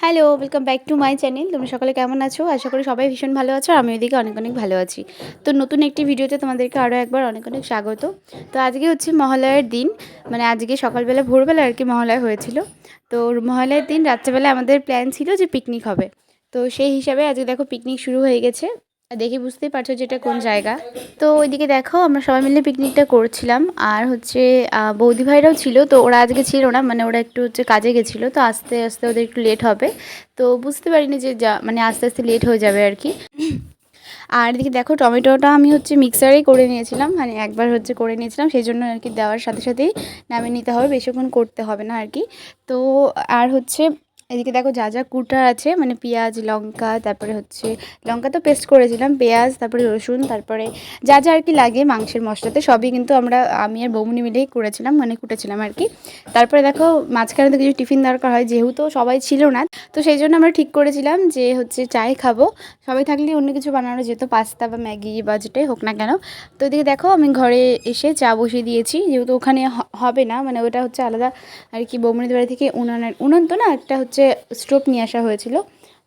Hello, welcome back to my channel. তোমরা সকলে কেমন আছো? আশা করি সবাই ভীষণ ভালো আছো। আমি ওইদিকে অনেক অনেক ভালো আছি। তো নতুন একটি ভিডিওতে তোমাদেরকে আরও একবার অনেক অনেক স্বাগত। তো আজকে হচ্ছে মহালয়ার দিন, মানে আজকে সকালবেলা ভোরবেলা আর কি মহালয়া হয়েছিল। তো মহালয়ার দিন রাত্রেবেলা আমাদের প্ল্যান ছিল যে পিকনিক হবে। তো সেই হিসাবে আজকে দেখো পিকনিক শুরু হয়ে গেছে। দেখে বুঝতেই পারছো যে এটা কোন জায়গা। তো ওইদিকে দেখো আমরা সবাই মিলে পিকনিকটা করছিলাম। আর হচ্ছে বৌদি ভাইরাও ছিল, তো ওরা আজকে ছিল না, মানে ওরা একটু হচ্ছে কাজে গেছিলো, তো আস্তে আস্তে ওদের একটু লেট হবে। তো বুঝতে পারিনি যে মানে আস্তে আস্তে লেট হয়ে যাবে আর কি। আর এদিকে দেখো টমেটোটা আমি হচ্ছে মিক্সারেই করে নিয়েছিলাম, মানে একবার হচ্ছে করে নিয়েছিলাম, সেই জন্য আর কি দেওয়ার সাথে সাথেই নামিয়ে নিতে হবে, বেশিক্ষণ করতে হবে না আর কি। তো আর হচ্ছে এদিকে দেখো যা যা কুটার আছে, মানে পেঁয়াজ, লঙ্কা, তারপরে হচ্ছে লঙ্কা তো পেস্ট করেছিলাম, পেঁয়াজ, তারপরে রসুন, তারপরে যা যা আর কি লাগে মাংসের মশলাতে সবই কিন্তু আমি আর বৌমনি মিলেই করেছিলাম, মানে কুটেছিলাম আর কি। তারপরে দেখো মাঝখানে তো কিছু টিফিন দরকার হয়, যেহেতু সবাই ছিল না, তো সেই জন্য আমরা ঠিক করেছিলাম যে হচ্ছে চাই খাবো। সবাই থাকলে অন্য কিছু বানানো যেত, পাস্তা বা ম্যাগি বা যেটাই হোক না কেন। তো এদিকে দেখো আমি ঘরে এসে চা বসিয়ে দিয়েছি, যেহেতু ওখানে হবে না, মানে ওটা হচ্ছে আলাদা আর কি। বৌমনিদের বাড়ি থেকে উনান তো না, একটা হচ্ছে স্টোভ নিয়ে আসা হয়েছিল।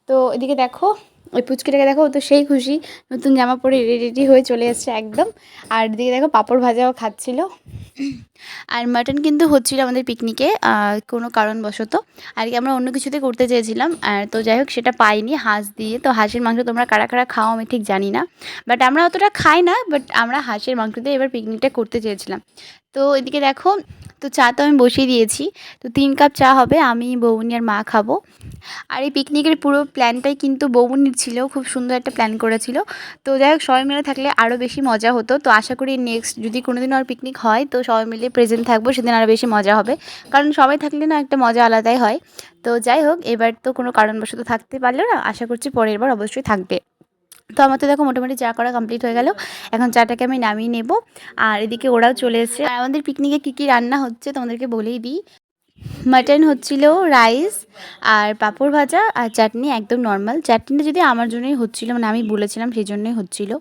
তো এদিকে দেখো ওই পুচকিটাকে দেখো, ও তো সেই খুশি, নতুন জামা পরে রেডি হয়ে চলে এসছে একদম। আর এদিকে দেখো পাঁপড় ভাজাও খাচ্ছিল। আর মাটন কিন্তু হচ্ছিল আমাদের পিকনিকে কোনো কারণবশত আর কি, আমরা অন্য কিছুতে করতে চেয়েছিলাম। আর তো যাই হোক সেটা পাইনি, হাঁস দিয়ে। তো হাঁসের মাংস তোমরা কারা কারা খাও আমি ঠিক জানি না, বাট আমরা অতটা খাই না, বাট আমরা হাঁসের মাংস দিয়ে এবার পিকনিকটা করতে চেয়েছিলাম। তো এদিকে দেখো, তো চা তো আমি বসিয়ে দিয়েছি। তো 3 কাপ চা হবে, আমি, বৌমনি আর মা খাবো। আর এই পিকনিকের পুরো প্ল্যানটাই কিন্তু বৌমনির ছিল, খুব সুন্দর একটা প্ল্যান করেছিল। তো যাই হোক সবাই মিলে থাকলে আরও বেশি মজা হতো। তো আশা করি নেক্সট যদি কোনো দিন আর পিকনিক হয়, তো সবাই মিলে প্রেজেন্ট থাকবো, সেদিন আরও বেশি মজা হবে। কারণ সবাই থাকলে না একটা মজা আলাদাই হয়। তো যাই হোক এবার তো কোনো কারণবশত থাকতে পারলো না, আশা করছি পরের বার অবশ্যই থাকবে। তো আমার তো দেখো মোটামুটি চা করা কমপ্লিট হয়ে গেল, এখন চাটাকে আমি নামিয়ে নেব। আর এদিকে ওরাও চলে এসেছে। আর আমাদের পিকনিকে কী কী রান্না হচ্ছে তোমাদেরকে বলেই দিই। মাটন হচ্ছিল, রাইস, আর পাঁপড় ভাজা আর চাটনি, একদম নর্মাল। চাটনিটা যদি আমার জন্যই হচ্ছিল, মানে আমি বলেছিলাম সেই জন্যই হচ্ছিল।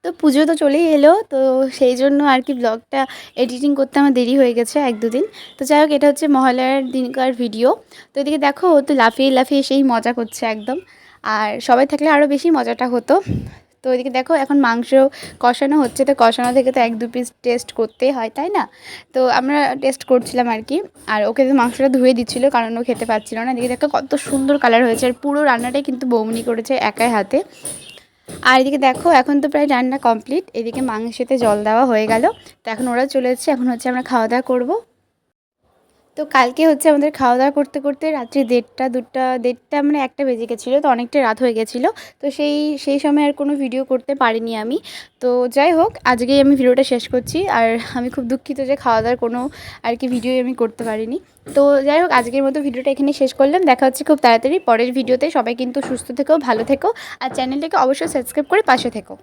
তো পুজো তো চলেই এলো, তো সেই জন্য আর কি ব্লগটা এডিটিং করতে আমার দেরি হয়ে গেছে 1-2 দিন। তো যাই হোক এটা হচ্ছে মহালয়ার দিনকার ভিডিও। তো এদিকে দেখো ও তো লাফিয়ে লাফিয়ে সেই মজা করছে একদম। আর সবাই থাকলে আরও বেশি মজাটা হতো। তো এদিকে দেখো এখন মাংস কষানো হচ্ছে, তো কষানো থেকে তো 1-2 পিস টেস্ট করতেই হয়, তাই না? তো আমরা টেস্ট করছিলাম আর কি। আর ওকে তো মাংসটা ধুয়ে দিচ্ছিলো, কারণ ও খেতে পারছিল না। এদিকে দেখো কত সুন্দর কালার হয়েছে, আর পুরো রান্নাটাই কিন্তু বৌমনি করেছে একাই হাতে। আর এদিকে দেখো এখন তো প্রায় রান্না কমপ্লিট, এদিকে মাংসেতে জল দেওয়া হয়ে গেল। তো এখন ওরা চলে এসেছে, এখন হচ্ছে আমরা খাওয়া দাওয়া করবো। তো কালকে হচ্ছে আমাদের খাওয়া দাওয়া করতে করতে রাত্রি 1:30 মানে 1টা বেজে গেছিলো, তো অনেকটা রাত হয়ে গেছিলো। তো সেই সময় আর কোনো ভিডিও করতে পারিনি আমি। তো যাই হোক আজকেই আমি ভিডিওটা শেষ করছি। আর আমি খুব দুঃখিত যে খাওয়া দাওয়ার কোনো আর কি ভিডিও আমি করতে পারিনি। তো যাই হোক আজকের মতো ভিডিওটা এখানে শেষ করলাম, দেখা হচ্ছে খুব তাড়াতাড়ি পরের ভিডিওতে। সবাই কিন্তু সুস্থ থেকো, ভালো থেকো, আর চ্যানেলটাকে অবশ্যই সাবস্ক্রাইব করে পাশে থেকো।